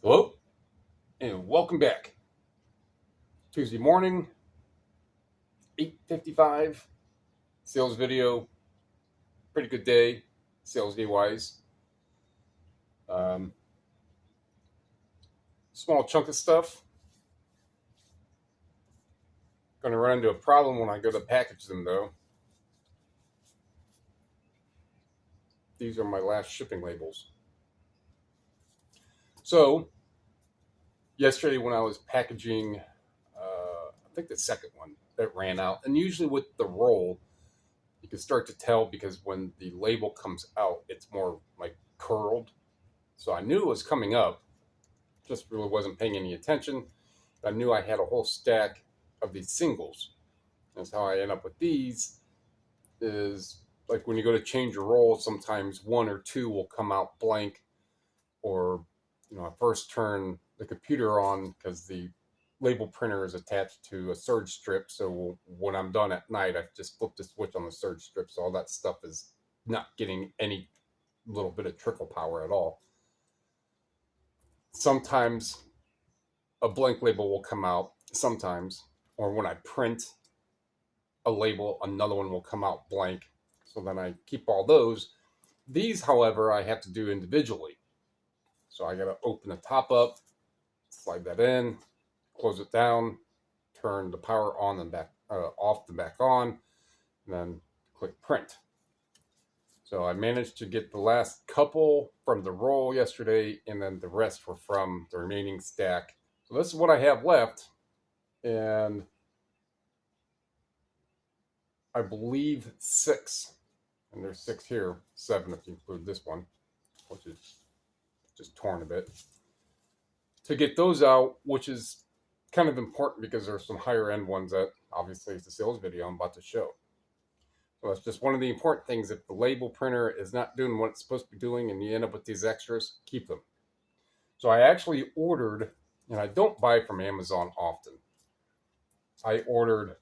Hello, and welcome back. Tuesday morning, 8:55. Sales video. Pretty good day, sales day wise. Um, Small chunk of stuff. Going to run into a problem when I go to package them though. These are my last shipping labels. So, yesterday when I was packaging, I think the second one that ran out, and usually with the roll, you can start to tell because when the label comes out, it's more like curled. So I knew it was coming up, just really wasn't paying any attention. I knew I had a whole stack of these singles. That's how I end up with these. Is like when you go to change your roll, sometimes one or two will come out blank, or I first turn the computer on because the label printer is attached to a surge strip. So when I'm done at night, I just flip the switch on the surge strip, so all that stuff is not getting any little bit of trickle power at all. Sometimes a blank label will come out, sometimes, or when I print a label, another one will come out blank. So then I keep all those. These, however, I have to do individually. So I got to open the top up, slide that in, close it down, turn the power on and back off and back on, and then click print. So I managed to get the last couple from the roll yesterday, and then the rest were from the remaining stack. So this is what I have left, and I believe 6, and there's 6 here, 7 if you include this one, which is just torn a bit. To get those out, which is kind of important because there's some higher end ones that obviously it's a sales video I'm about to show. So that's just one of the important things. If the label printer is not doing what it's supposed to be doing and you end up with these extras, keep them. So I actually ordered, and I don't buy from Amazon often, I ordered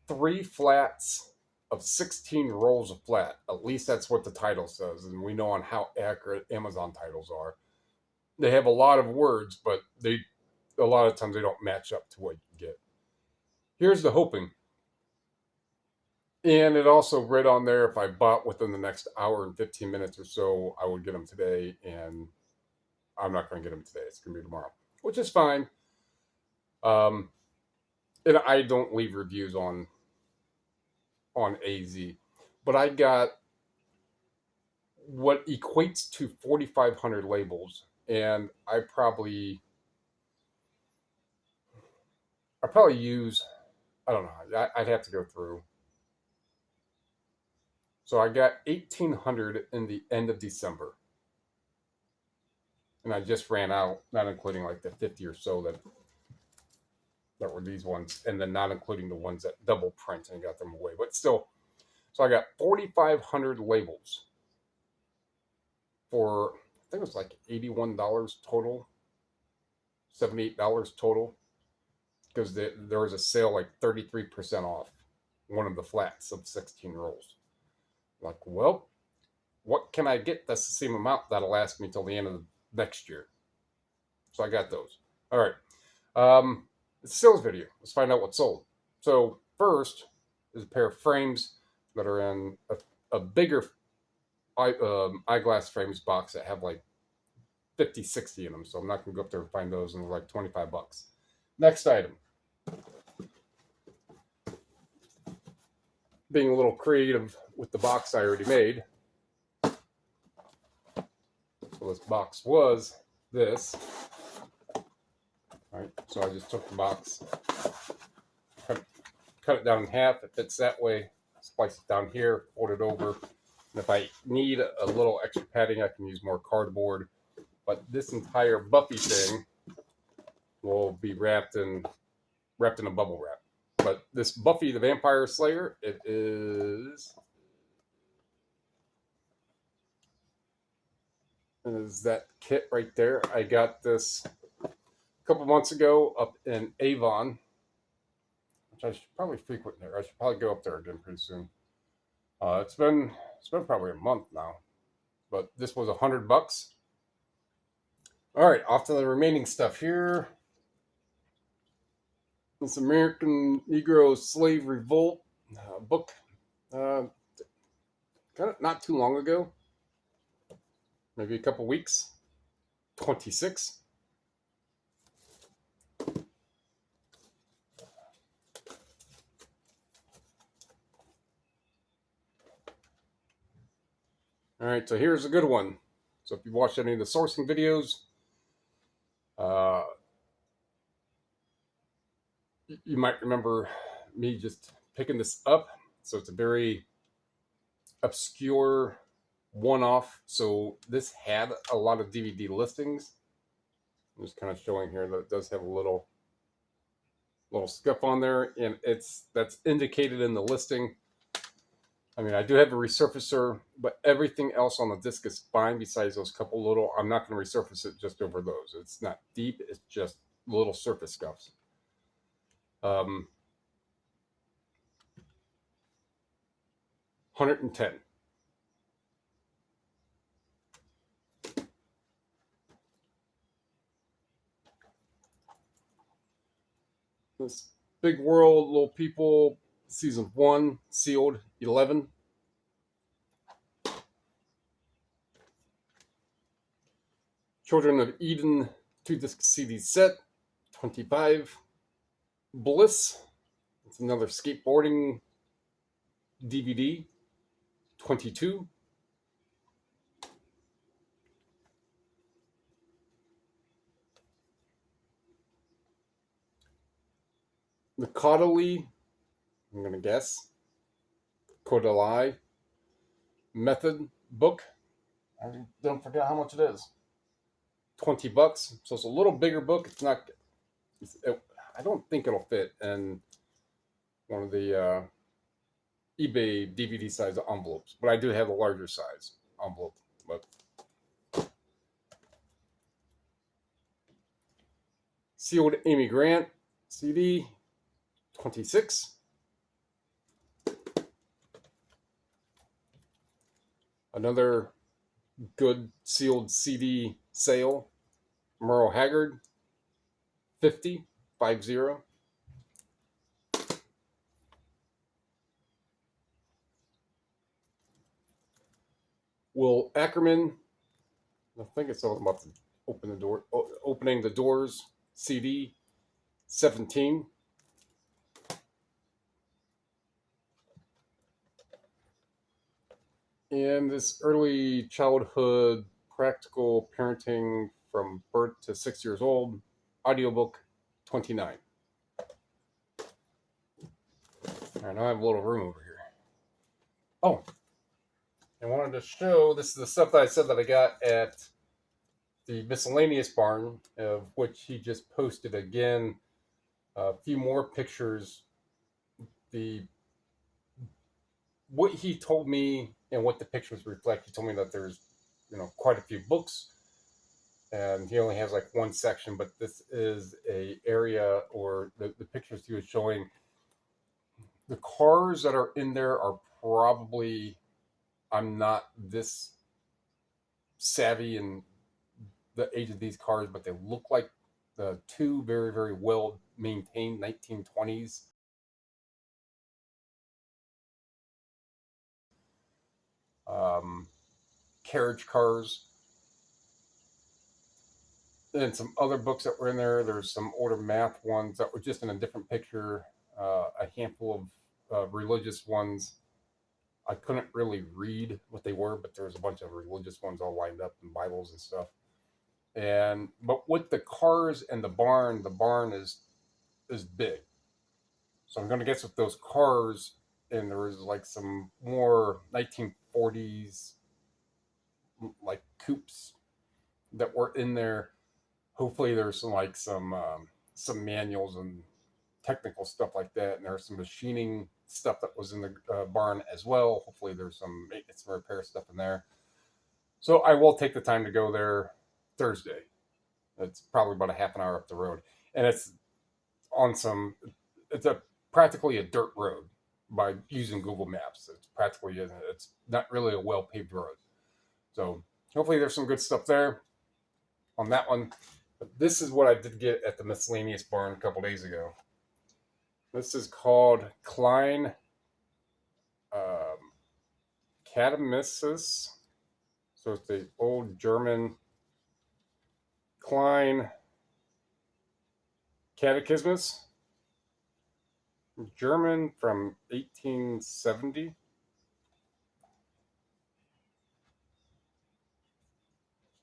3 flats of 16 rolls of flat. At least that's what the title says, and we know on how accurate Amazon titles are. They have a lot of words, but a lot of times they don't match up to what you get. Here's the hoping. And it also read on there if I bought within the next hour and 15 minutes or so, I would get them today, and I'm not going to get them today. It's going to be tomorrow, which is fine. And I don't leave reviews on AZ, but I got what equates to 4,500 labels, and I probably use, I don't know, I'd have to go through. So I got 1,800 in the end of December, and I just ran out, not including like the 50 or so that were these ones, and then not including the ones that double print and got them away. But still, so I got 4,500 labels for, I think it was like $81 total, $78 total, because there was a sale like 33% off one of the flats of 16 rolls. Like, well, what can I get that's the same amount that'll last me till the end of the next year? So I got those. All right. It's a sales video. Let's find out what's sold. So first is a pair of frames that are in a bigger eyeglass frames box that have like 50, 60 in them. So I'm not going to go up there and find those, and they're like $25. Next item. Being a little creative with the box I already made. So this box was this. All right, so I just took the box, cut it down in half. It fits that way. Splice it down here, fold it over. And if I need a little extra padding, I can use more cardboard. But this entire Buffy thing will be wrapped in a bubble wrap. But this Buffy the Vampire Slayer, it is that kit right there. I got this a couple months ago up in Avon, which I should probably frequent there. I should probably go up there again pretty soon. It's been probably a month now, but this was $100. All right, off to the remaining stuff here. This American Negro Slave Revolt book, kind of not too long ago, maybe a couple weeks. 26. All right, so here's a good one. So if you watched any of the sourcing videos, uh, you might remember me just picking this up. So it's a very obscure one-off. So this had a lot of DVD listings. I'm just kind of showing here that it does have a little scuff on there, and that's indicated in the listing. I mean, I do have a resurfacer, but everything else on the disc is fine besides those couple little. I'm not going to resurface it just over those. It's not deep. It's just little surface scuffs. 110. This Big World, Little People, Season 1, sealed, 11. Children of Eden, 2-disc CD set, 25. Bliss, it's another skateboarding DVD, 22. The Caudalie, I'm going to guess, Caudalie Method book. I don't forget how much it is. $20. So it's a little bigger book. It's not, I don't think it'll fit in one of the eBay DVD size envelopes, but I do have a larger size envelope. But sealed Amy Grant CD, 26. Another good sealed CD sale, Merle Haggard, 50, 50. Will Ackerman, I think it's all about to opening the doors, CD, 17. And this early childhood practical parenting from birth to 6 years old, audiobook, 29. All right, now I have a little room over here. Oh, I wanted to show, this is the stuff that I said that I got at the miscellaneous barn, of which he just posted again a few more pictures. What he told me and what the pictures reflect, he told me that there's quite a few books, and he only has like one section, but this is a area, or the pictures he was showing, the cars that are in there are probably, I'm not this savvy in the age of these cars, but they look like the two very, very well maintained 1920s carriage cars. And some other books that were in there. There's some older math ones that were just in a different picture. A handful of religious ones. I couldn't really read what they were, but there's a bunch of religious ones all lined up in Bibles and stuff. But with the cars and the barn is big. So I'm going to guess with those cars, and there was like some more 1940s like coupes that were in there. Hopefully there's some manuals and technical stuff like that, and there's some machining stuff that was in the barn as well. Hopefully there's some maintenance and repair stuff in there. So I will take the time to go there Thursday. It's probably about a half an hour up the road, and it's practically a dirt road by using Google Maps. It's not really a well paved road. So hopefully there's some good stuff there. on that one. But this is what I did get at the miscellaneous barn a couple days ago. This is called Klein Catamissus. So it's the old German Klein Catechismus. German from 1870.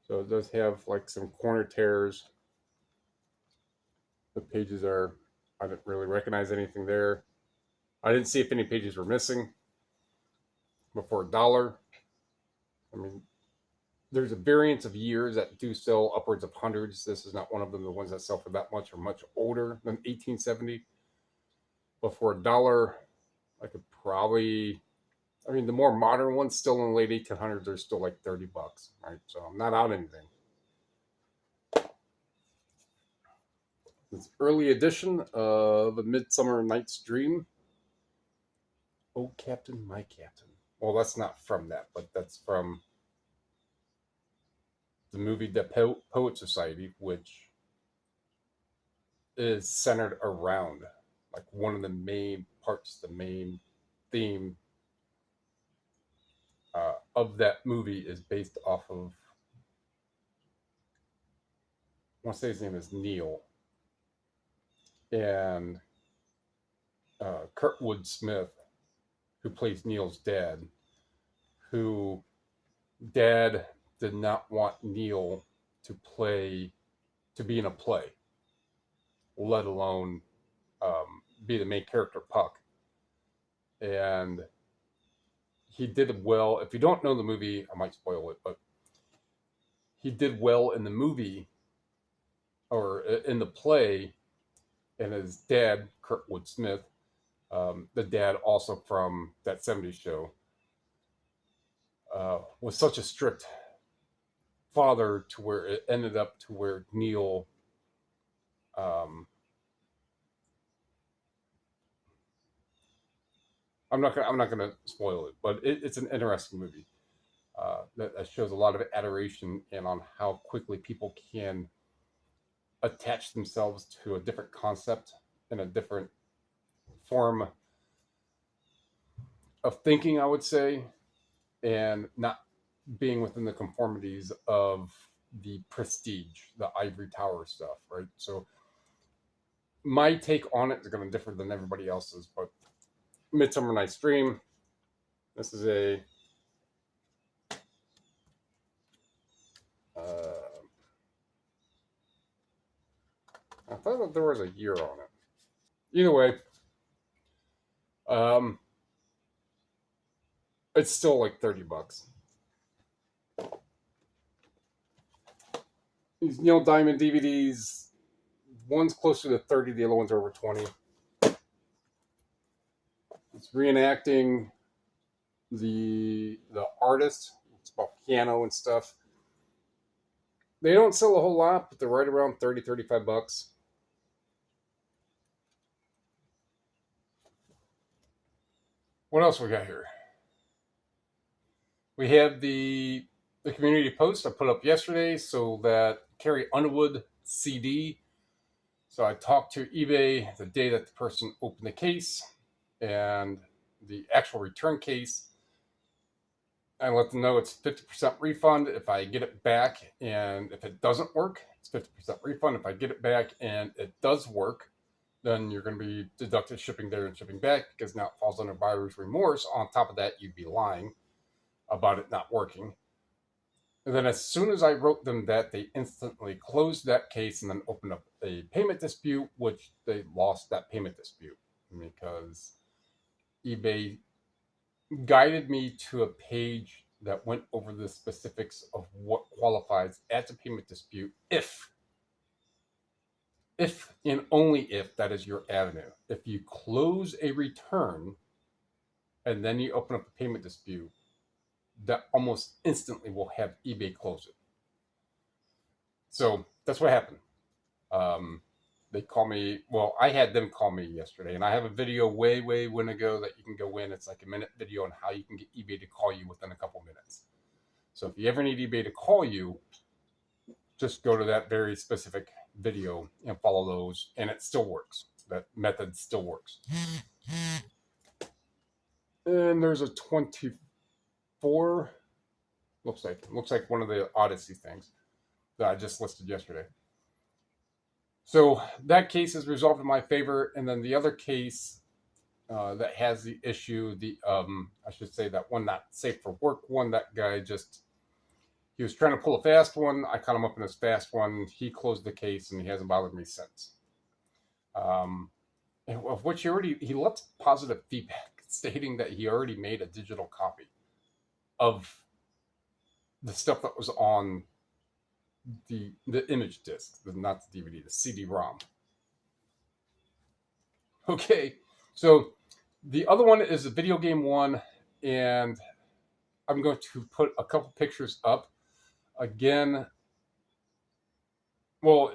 So it does have like some corner tears. The pages are, I didn't really recognize anything there. I didn't see if any pages were missing. But for $1, I mean, there's a variance of years that do sell upwards of hundreds. This is not one of them. The ones that sell for that much are much older than 1870. But for $1, I could probably, I mean, the more modern ones still in the late 1800s are still like $30, right? So I'm not out anything. This early edition of A Midsummer Night's Dream. Oh, Captain, my Captain. Well, that's not from that, but that's from the movie The Poet Society, which is centered around like one of the main parts, the main theme of that movie is based off of, I want to say his name is Neil, and Kurtwood Smith, who plays Neil's dad, who dad did not want Neil to be in a play, let alone be the main character, Puck. And he did well. If you don't know the movie, I might spoil it, but he did well in the movie or in the play. And his dad, Kurtwood Smith, the dad also from that 70s show, was such a strict father to where it ended up to where Neil I'm not gonna spoil it, but it's an interesting movie that shows a lot of adoration and on how quickly people can attach themselves to a different concept and a different form of thinking, I would say, and not being within the conformities of the prestige, the ivory tower stuff, right? So my take on it is going to differ than everybody else's, but Midsummer Night's Dream, this is a I thought that there was a year on it. Either way, it's still like $30. These Neil Diamond DVDs, one's closer to 30, the other one's over 20. It's reenacting the artist. It's about piano and stuff. They don't sell a whole lot, but they're right around 30, $35. What else we got here? We have the community post I put up yesterday, so that Carrie Underwood CD. So I talked to eBay the day that the person opened the case and the actual return case. I let them know it's 50% refund if I get it back, and if it doesn't work, it's 50% refund. If I get it back and it does work, then you're going to be deducted shipping there and shipping back, because now it falls under buyer's remorse. On top of that, you'd be lying about it not working. And then as soon as I wrote them that, they instantly closed that case and then opened up a payment dispute, which they lost that payment dispute because eBay guided me to a page that went over the specifics of what qualifies as a payment dispute if and only if that is your avenue. If you close a return and then you open up a payment dispute, that almost instantly will have eBay close it. So that's what happened. They call me, well, I had them call me yesterday, and I have a video way when ago that you can go in. It's like a minute video on how you can get eBay to call you within a couple minutes. So if you ever need eBay to call you, just go to that very specific video and follow those, and it still works. That method still works. And there's a 24. Looks like one of the Odyssey things that I just listed yesterday. So that case is resolved in my favor, and then the other case that has the issue, I should say that one not safe for work one, that guy he was trying to pull a fast one. I caught him up in his fast one. He closed the case, and he hasn't bothered me since. Of which he left positive feedback stating that he already made a digital copy of the stuff that was on the image disc, not the DVD, the CD-ROM. Okay, so the other one is a video game one, and I'm going to put a couple pictures up. Again, well,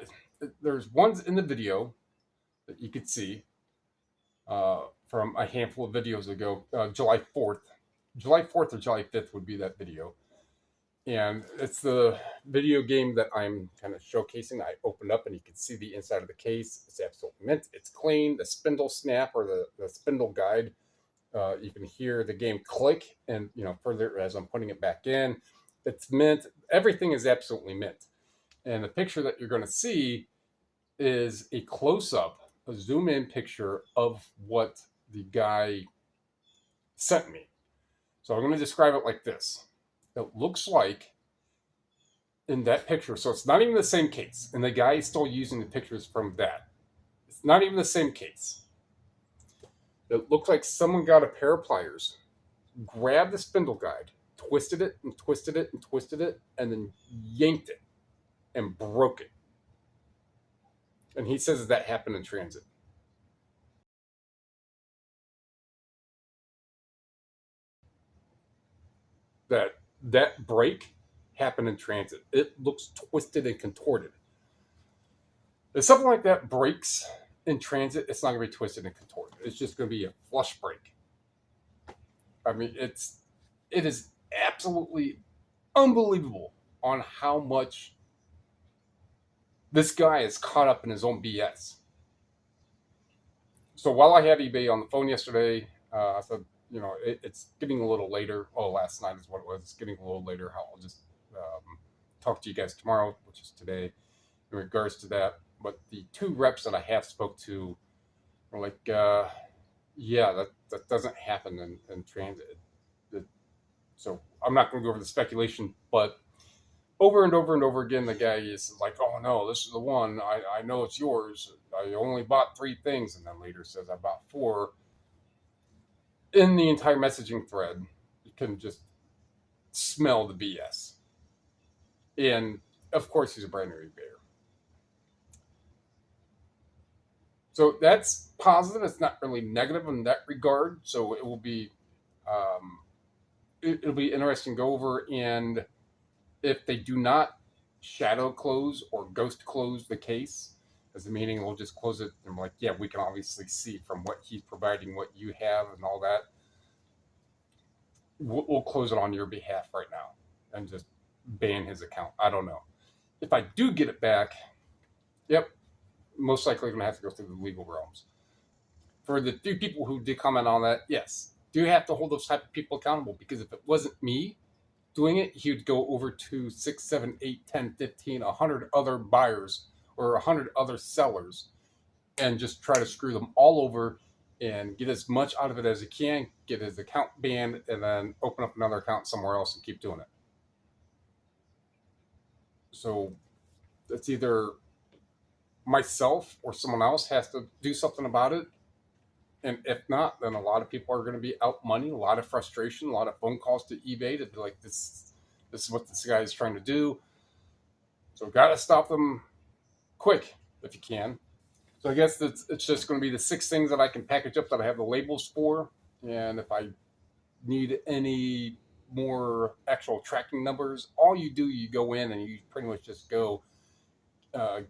there's ones in the video that you could see from a handful of videos ago. July 4th or July 5th would be that video. And it's the video game that I'm kind of showcasing. I opened up and you can see the inside of the case. It's absolutely mint. It's clean. The spindle snap or the spindle guide, you can hear the game click, and further as I'm putting it back in, it's mint. Everything is absolutely mint. And the picture that you're going to see is a close-up, a zoom-in picture of what the guy sent me. So I'm going to describe it like this. It looks like in that picture, so it's not even the same case, and the guy is still using the pictures from that. It's not even the same case. It looks like someone got a pair of pliers, grabbed the spindle guide, twisted it and twisted it and twisted it, and then yanked it and broke it. And he says that happened in transit. That break happened in transit. It looks twisted and contorted. If something like that breaks in transit, it's not going to be twisted and contorted. It's just going to be a flush break. I mean, it is absolutely unbelievable on how much this guy is caught up in his own BS. So while I had eBay on the phone yesterday, I said, it's getting a little later. Oh, last night is what it was. It's getting a little later. I'll just talk to you guys tomorrow, which is today, in regards to that. But the two reps that I have spoke to were like, yeah, that doesn't happen in transit. So I'm not going to go over the speculation, but over and over and over again, the guy is like, oh no, this is the one. I know it's yours. I only bought 3 things. And then later says I bought 4. In the entire messaging thread, you can just smell the BS. And of course, he's a brand new eBayer. So that's positive. It's not really negative in that regard. So it will be, it'll be interesting to go over. And if they do not shadow close or ghost close the case, as the meaning we'll just close it. And we're like, yeah, we can obviously see from what he's providing, what you have, and all that. We'll close it on your behalf right now and just ban his account. I don't know. If I do get it back, yep, most likely going to have to go through the legal realms. For the few people who did comment on that, yes, do have to hold those type of people accountable, because if it wasn't me doing it, he would go over to 6, 7, 8, 10, 15, 100 other buyers or 100 other sellers and just try to screw them all over and get as much out of it as he can, get his account banned, and then open up another account somewhere else and keep doing it. So it's either myself or someone else has to do something about it. And if not, then a lot of people are going to be out money, a lot of frustration, a lot of phone calls to eBay to be like, this is what this guy is trying to do. So got to stop them quick if you can. So I guess it's just going to be the 6 things that I can package up that I have the labels for. And if I need any more actual tracking numbers, all you do, you go in and you pretty much just go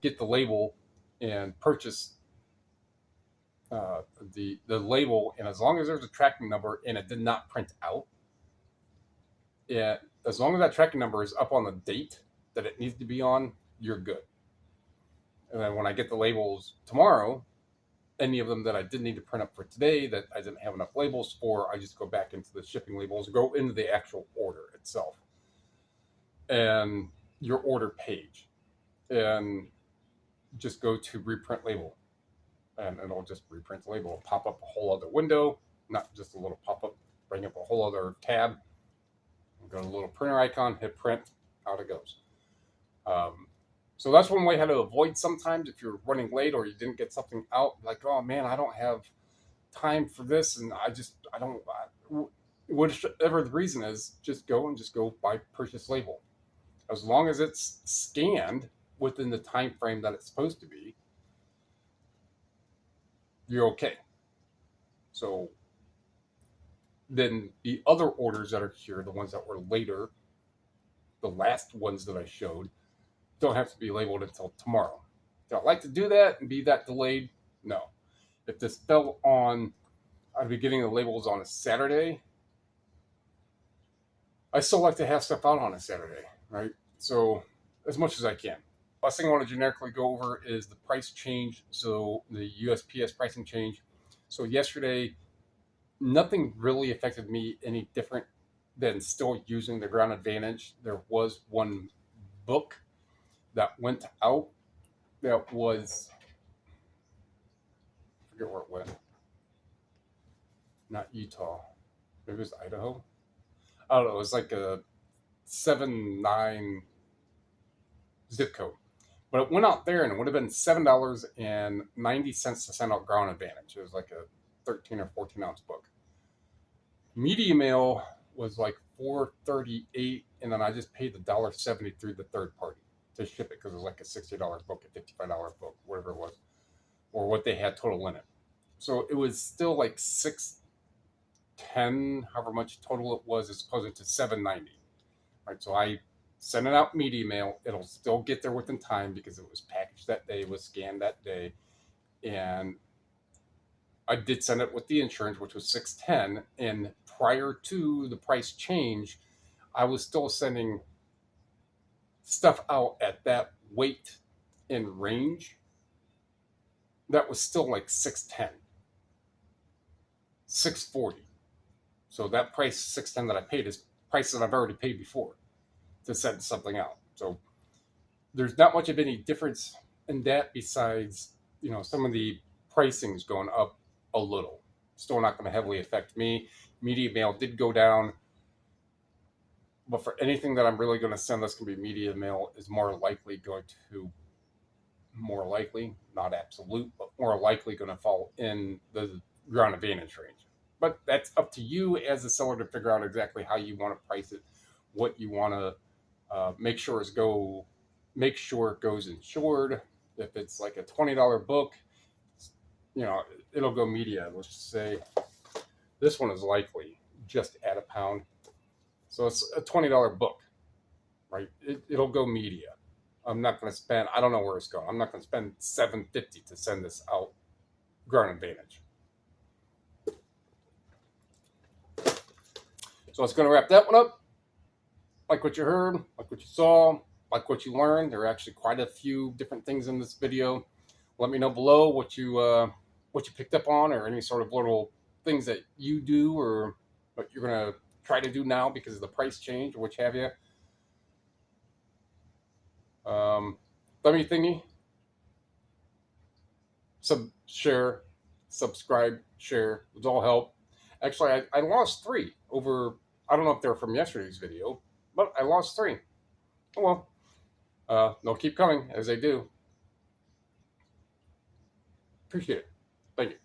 get the label and purchase the label. And as long as there's a tracking number and it did not print out, as long as that tracking number is up on the date that it needs to be on, you're good. And then when I get the labels tomorrow, any of them that I did need to print up for today that I didn't have enough labels for, I just go back into the shipping labels, go into the actual order itself and your order page, and just go to reprint label, and it'll just reprint the label. It'll pop up a whole other window, not just a little pop-up, bring up a whole other tab. Go to the little printer icon, hit print, out it goes. So that's one way how to avoid sometimes if you're running late or you didn't get something out, like, oh man, I don't have time for this, and whatever the reason is, just go buy purchase label. As long as it's scanned within the time frame that it's supposed to be, you're okay. So then the other orders that are here, the ones that were later, the last ones that I showed, don't have to be labeled until tomorrow. Do I like to do that and be that delayed? No. If this fell on, I'd be getting the labels on a Saturday. I still like to have stuff out on a Saturday, right? So as much as I can. Last thing I want to generically go over is the price change. So the USPS pricing change. So yesterday, nothing really affected me any different than still using the Ground Advantage. There was one book that went out that was, I forget where it went. Not Utah. Maybe it was Idaho. I don't know. It was like a 7-9 zip code. But it went out there and it would have been $7.90 to send out Ground Advantage. It was like a 13 or 14 ounce book. MediaMan was like $4.38, and then I just paid the $1.70 through the third party to ship it because it was like a $60 book, a $55 book, whatever it was, or what they had total in it. So it was still like $6.10, however much total it was, as opposed to $7.90. Right, so I sent it out MediaMan. It'll still get there within time because it was packaged that day, was scanned that day, and I did send it with the insurance, which was $6.10. And prior to the price change, I was still sending stuff out at that weight and range. That was still like $6.10, $6.40. So that price, $6.10 that I paid, is price that I've already paid before to send something out. So there's not much of any difference in that besides, some of the pricing's going up a little. Still not going to heavily affect me. MediaMan did go down, but for anything that I'm really going to send that's going to be MediaMan is more likely, not absolute, but more likely going to fall in the Ground Advantage range. But that's up to you as a seller to figure out exactly how you want to price it, what you want to make sure it goes insured. If it's like a $20 book, it'll go media. Let's just say this one is likely just at £1. So it's a $20 book, right? It'll go media. I'm not going to spend, I don't know where it's going. I'm not going to spend $7.50 to send this out Ground Advantage. So it's going to wrap that one up. Like what you heard, like what you saw, like what you learned. There are actually quite a few different things in this video. Let me know below what you picked up on, or any sort of little things that you do, or what you're going to try to do now because of the price change, or which have you. Thummy thingy. Subscribe, share. It would all help. Actually, I lost 3 over, I don't know if they're from yesterday's video, but I lost 3. Oh well. They'll keep coming as they do. Appreciate it. Thank you.